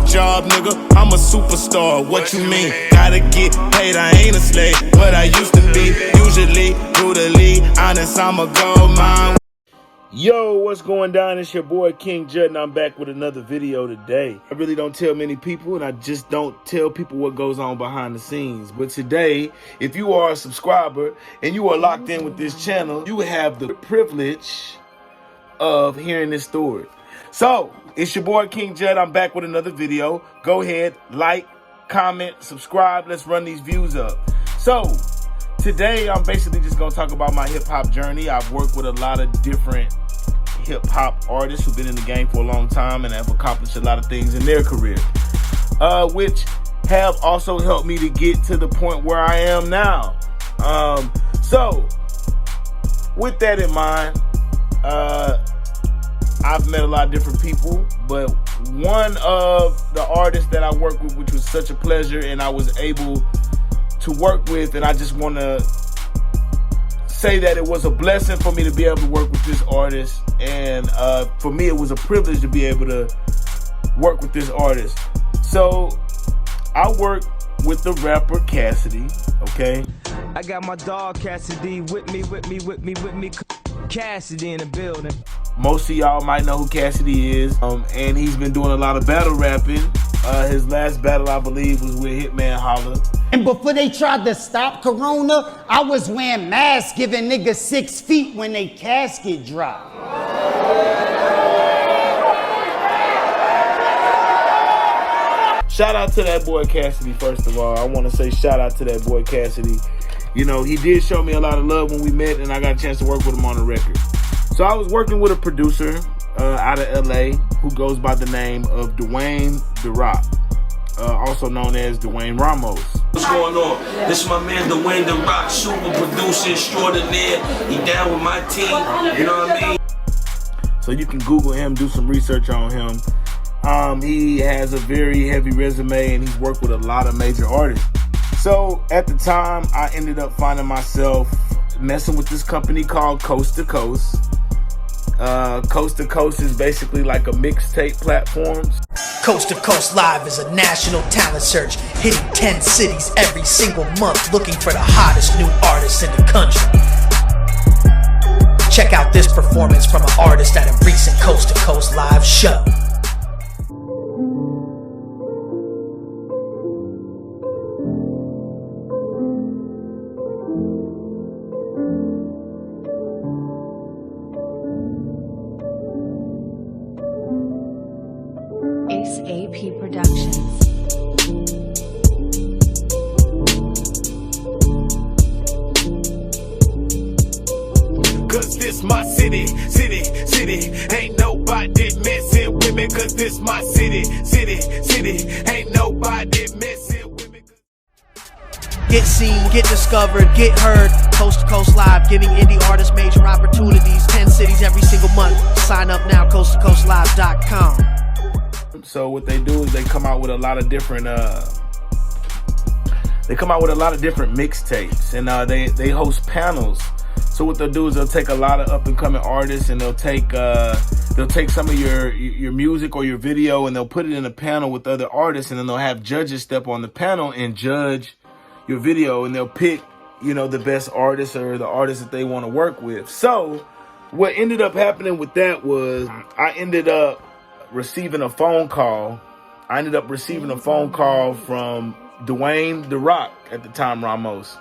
job, nigga. I'm a superstar. What you mean? Gotta get paid, I ain't a slave, but I used to be. Usually, brutally honest, I'm a gold mine. Yo, what's going down? It's your boy King J.U.T, and I'm back with another video today. I really don't tell many people, and I just don't tell people what goes on behind the scenes. But today, if you are a subscriber and you are locked in with this channel, you have the privilege of hearing this story. So, it's your boy King J.U.T. I'm back with another video. Go ahead, like, comment, subscribe. Let's run these views up. So, today, I'm basically just going to talk about my hip-hop journey. I've worked with a lot of different hip-hop artists who've been in the game for a long time and have accomplished a lot of things in their career, which have also helped me to get to the point where I am now. So, with that in mind, I've met a lot of different people, but one of the artists that I worked with, which was such a pleasure, and I was able to work with, and I just want to say that it was a blessing for me to be able to work with this artist, and for me it was a privilege to be able to work with this artist. So I work with the rapper Cassidy, okay? I got my dog Cassidy with me. Cassidy in the building. Most of y'all might know who Cassidy is, and he's been doing a lot of battle rapping. His last battle, I believe, was with Hitman Holla. And before they tried to stop Corona, I was wearing masks, giving niggas 6 feet when they casket dropped. Shout out to that boy Cassidy, first of all. I want to say shout out to that boy Cassidy. You know, he did show me a lot of love when we met, and I got a chance to work with him on the record. So I was working with a producer out of LA who goes by the name of Dwayne The Rock, also known as Dwayne Ramos. What's going on? This is my man Dwayne The Rock, super producer extraordinaire. He down with my team, you know what I mean? So you can Google him, do some research on him. He has a very heavy resume, and he's worked with a lot of major artists. So at the time, I ended up finding myself messing with this company called Coast to Coast. Coast to Coast is basically like a mixtape platform. Coast to Coast Live is a national talent search, hitting 10 cities every single month, looking for the hottest new artists in the country. Check out this performance from an artist at a recent Coast to Coast Live show. AP Productions. Cause this my city, ain't nobody messing with me. Cause this my city, ain't nobody messing with me. Get seen, get discovered, get heard. Coast to Coast Live, giving indie artists major opportunities. 10 cities every single month. Sign up now, coasttocoastlive.com. So what they do is they come out with a lot of different mixtapes, and they host panels. So what they'll do is they'll take a lot of up and coming artists, and they'll take some of your music or your video, and they'll put it in a panel with other artists, and then they'll have judges step on the panel and judge your video, and they'll pick, you know, the best artists or the artists that they want to work with. So what ended up happening with that was I ended up receiving a phone call. I ended up receiving a phone call from Dwayne The Rock, at the time Ramos.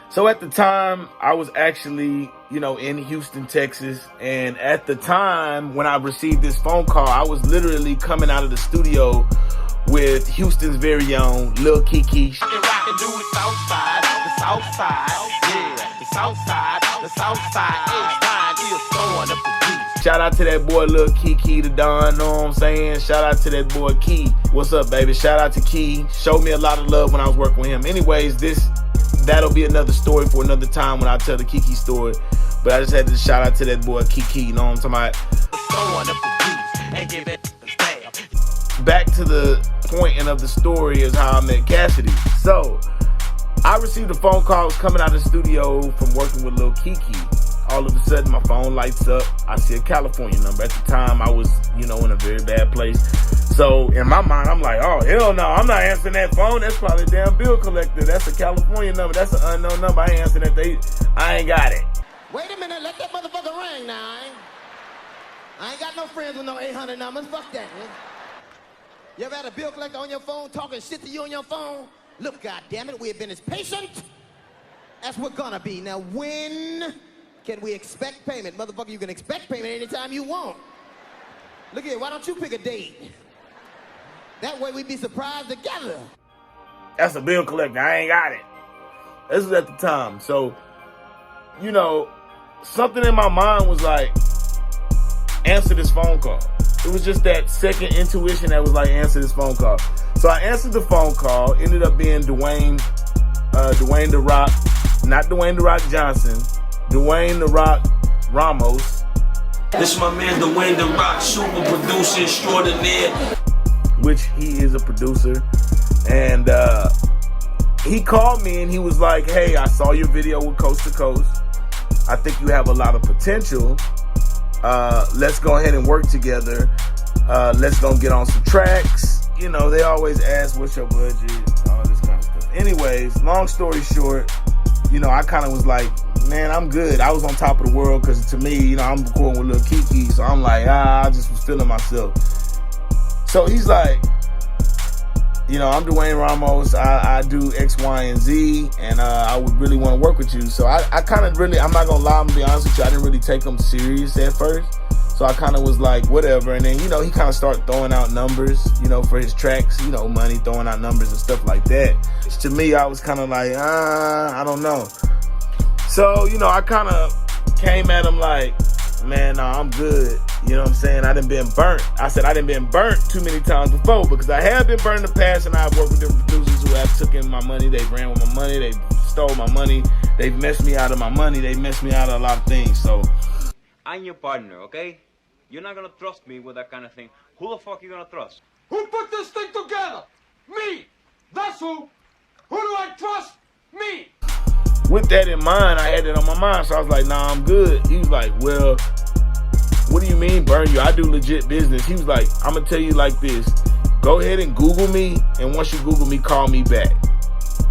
So at the time, I was actually, you know, in Houston, Texas. And at the time when I received this phone call, I was literally coming out of the studio with Houston's very own Lil Kiki. Shout out to that boy Lil Kiki the Don, know what I'm saying? Shout out to that boy Key. What's up, baby? Shout out to Key. Showed me a lot of love when I was working with him. Anyways, that'll be another story for another time when I tell the Kiki story. But I just had to shout out to that boy Kiki, you know what I'm talking about? Back to the point of the story is how I met Cassidy. So I received a phone call coming out of the studio from working with Lil Kiki. All of a sudden, my phone lights up. I see a California number. At the time, I was, you know, in a very bad place. So in my mind, I'm like, oh, hell no, I'm not answering that phone. That's probably a damn bill collector. That's a California number. That's an unknown number. I ain't answering that. I ain't got it. Wait a minute, let that motherfucker ring now. I ain't got no friends with no 800 numbers. Fuck that, man. You ever had a bill collector on your phone talking shit to you on your phone? Look, goddammit, we have been as patient as we're gonna be. Now, when can we expect payment? Motherfucker, you can expect payment anytime you want. Look here, why don't you pick a date? That way we be surprised together. That's a bill collector. I ain't got it. This was at the time. So, you know, something in my mind was like, answer this phone call. It was just that second intuition that was like, answer this phone call. So I answered the phone call. Ended up being Dwayne The Rock, not Dwayne The Rock Johnson, Dwayne The Rock Ramos. This my man, Dwayne The Rock, super producer extraordinaire. Which he is a producer. And he called me and he was like, hey, I saw your video with Coast to Coast. I think you have a lot of potential. Let's go ahead and work together. Let's go get on some tracks. You know, they always ask, what's your budget? All this kind of stuff. Anyways, long story short, you know, I kind of was like, man, I'm good. I was on top of the world because to me, you know, I'm recording with Lil Kiki. So I'm like, I just was feeling myself. So he's like, you know, I'm Dwayne Ramos. I do X, Y, and Z, and I would really want to work with you. So I kind of really, I'm not going to lie, I'm going to be honest with you, I didn't really take him serious at first. So I kind of was like, whatever. And then, you know, he kind of started throwing out numbers, you know, for his tracks, you know, money, throwing out numbers and stuff like that. Which to me, I was kind of like, I don't know. So, you know, I kind of came at him like, man, nah, I'm good. You know what I'm saying? I done been burnt. I said I done been burnt too many times before because I have been burnt in the past, and I've worked with different producers who have taken my money. They've ran with my money. They've stole my money. They've messed me out of my money. They've messed me out of a lot of things. So I'm your partner, okay? You're not gonna trust me with that kind of thing. Who the fuck you gonna trust? Who put this thing together? Me! That's who! Who do I trust? Me! with that in mind, I had it on my mind. So I was like, nah, I'm good. He was like, well, what do you mean burn you? I do legit business. He was like, I'm going to tell you like this. Go ahead and Google me. And once you Google me, call me back.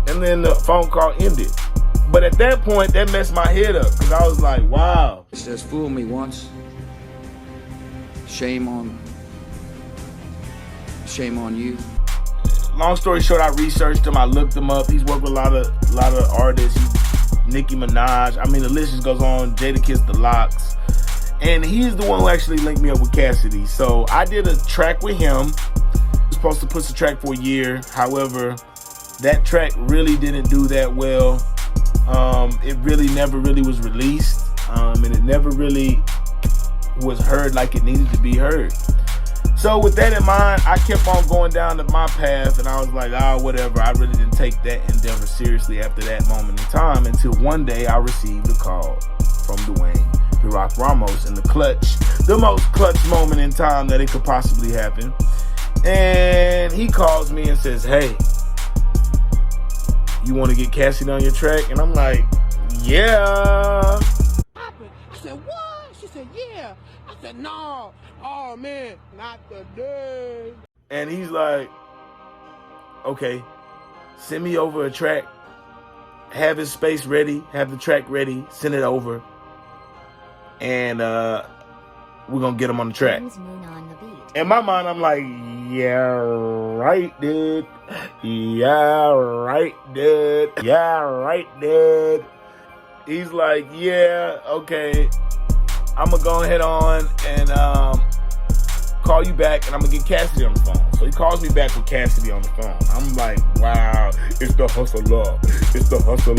And then the phone call ended. But at that point, that messed my head up. Because I was like, wow. It says, fool me once. Shame on you. Long story short, I researched him. I looked him up. He's worked with a lot of artists. Nicki Minaj. I mean, the list just goes on. Jadakiss, The Locks. And he's the one who actually linked me up with Cassidy. So I did a track with him. I was supposed to push the track for a year. However, that track really didn't do that well. It really never really was released. And it never really was heard like it needed to be heard. So with that in mind, I kept on going down to my path, and I was like, whatever. I really didn't take that endeavor seriously after that moment in time until one day I received a call from Dwayne The Rock Ramos in the clutch, the most clutch moment in time that it could possibly happen. And he calls me and says, hey, you want to get Cassidy on your track? And I'm like, yeah. I said, what? She said, yeah. I said, no. Oh, man, not today. And he's like, okay, send me over a track. Have his space ready. Have the track ready. Send it over. And we're going to get him on the track. In my mind, I'm like, yeah, right, dude. Yeah, right, dude. Yeah, right, dude. He's like, yeah, okay. I'm going to go ahead on and call you back, and I'm going to get Cassidy on the phone. So he calls me back with Cassidy on the phone. I'm like, wow, it's the hustler. It's the hustler.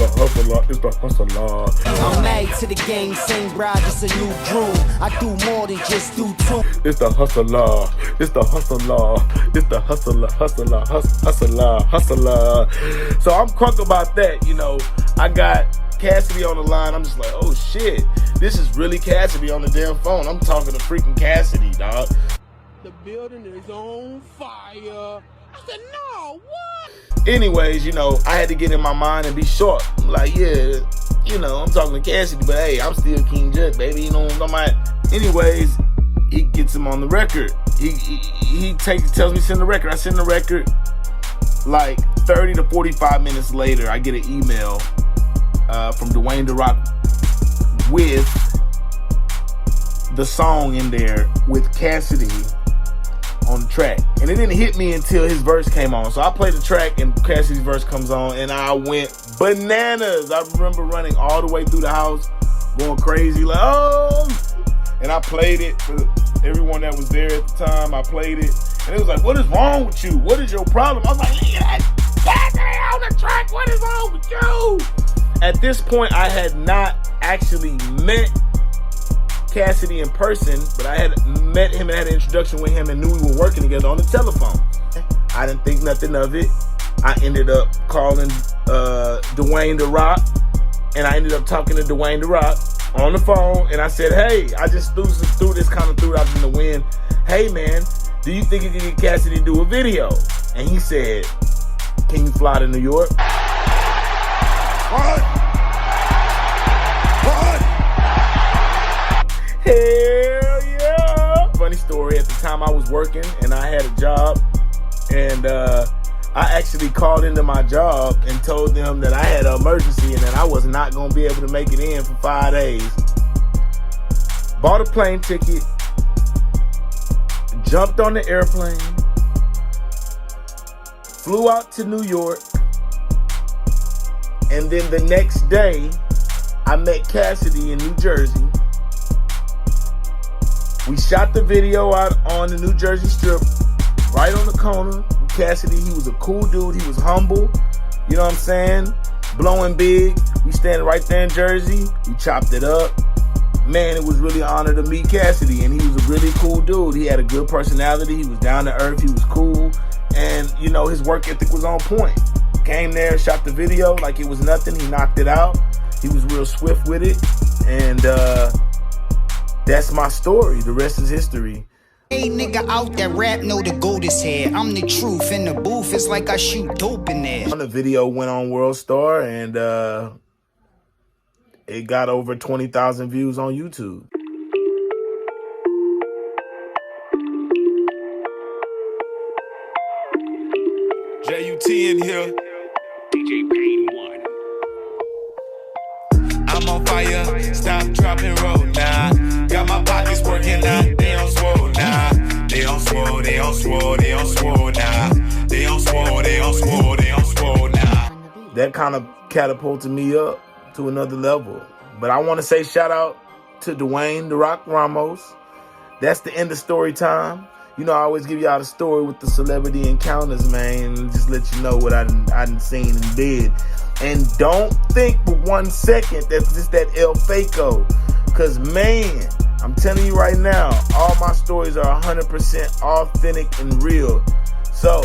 It's the hustler. I'm married to the game, same bride, just a new groom. I do more than just do two. It's the hustler. It's the hustler. It's the hustler. So I'm crunk about that, you know. I got Cassidy on the line. I'm just like, oh shit, this is really Cassidy on the damn phone. I'm talking to freaking Cassidy, dog. The building is on fire. I said, no, what? Anyways, you know, I had to get in my mind and be short. I'm like, yeah, you know, I'm talking to Cassidy, but hey, I'm still King Jut, baby. You know what I'm talking about? Anyways, he gets him on the record. he tells me send the record. I send the record. Like 30 to 45 minutes later, I get an email from Dwayne The Rock with the song in there with Cassidy on the track. And it didn't hit me until his verse came on. So I played the track and Cassidy's verse comes on and I went bananas. I remember running all the way through the house, going crazy, like, oh! And I played it for everyone that was there at the time. I played it. And it was like, what is wrong with you? What is your problem? I was like, look at that Cassidy on the track. What is wrong with you? At this point, I had not actually met Cassidy in person, but I had met him and had an introduction with him and knew we were working together on the telephone. I didn't think nothing of it. I ended up calling Dwayne The Rock, and I ended up talking to Dwayne The Rock on the phone, and I said, hey, I just threw this kind of threw out in the wind. Hey, man, do you think you can get Cassidy to do a video? And he said, can you fly to New York? What? Hell yeah! Funny story, at the time I was working and I had a job, and I actually called into my job and told them that I had an emergency and that I was not going to be able to make it in for 5 days. Bought a plane ticket, jumped on the airplane, flew out to New York, and then the next day, I met Cassidy in New Jersey. We shot the video out on the New Jersey Strip, right on the corner. Cassidy, he was a cool dude. He was humble. You know what I'm saying? Blowing big. We standing right there in Jersey. We chopped it up. Man, it was really an honor to meet Cassidy, and he was a really cool dude. He had a good personality. He was down to earth. He was cool. And, you know, his work ethic was on point. Came there, shot the video like it was nothing. He knocked it out. He was real swift with it. And that's my story. The rest is history. Hey nigga out that rap know the goat is here. I'm the truth in the booth. It's like I shoot dope in there. The video went on World Star and it got over 20,000 views on YouTube. J.U.T in here. DJ Pain 1. I'm on fire. Stop, drop, and roll now. Got my pockets working now. They on swole now. They on swole, they on swole, they on swole now. They on swole, they on swole, they on swole now. That kind of catapulted me up to another level. But I want to say shout out to Dwayne The Rock Ramos. That's the end of story time. You know, I always give y'all the story with the celebrity encounters, man, and just let you know what I done seen and did. And don't think for 1 second that's just that El Faco. Because, man, I'm telling you right now, all my stories are 100% authentic and real. So,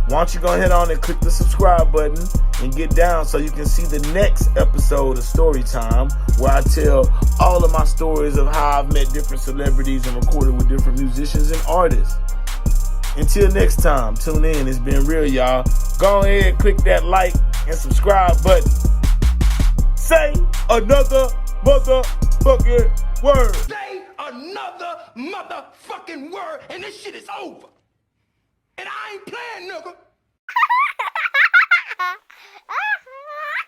why don't you go ahead on and click the subscribe button and get down so you can see the next episode of Storytime, where I tell all of my stories of how I've met different celebrities and recorded with different musicians and artists. Until next time, tune in. It's been real, y'all. Go ahead, click that like and subscribe button. Say another motherfucking word. Say another motherfucking word and this shit is over. And I ain't playing, nigga.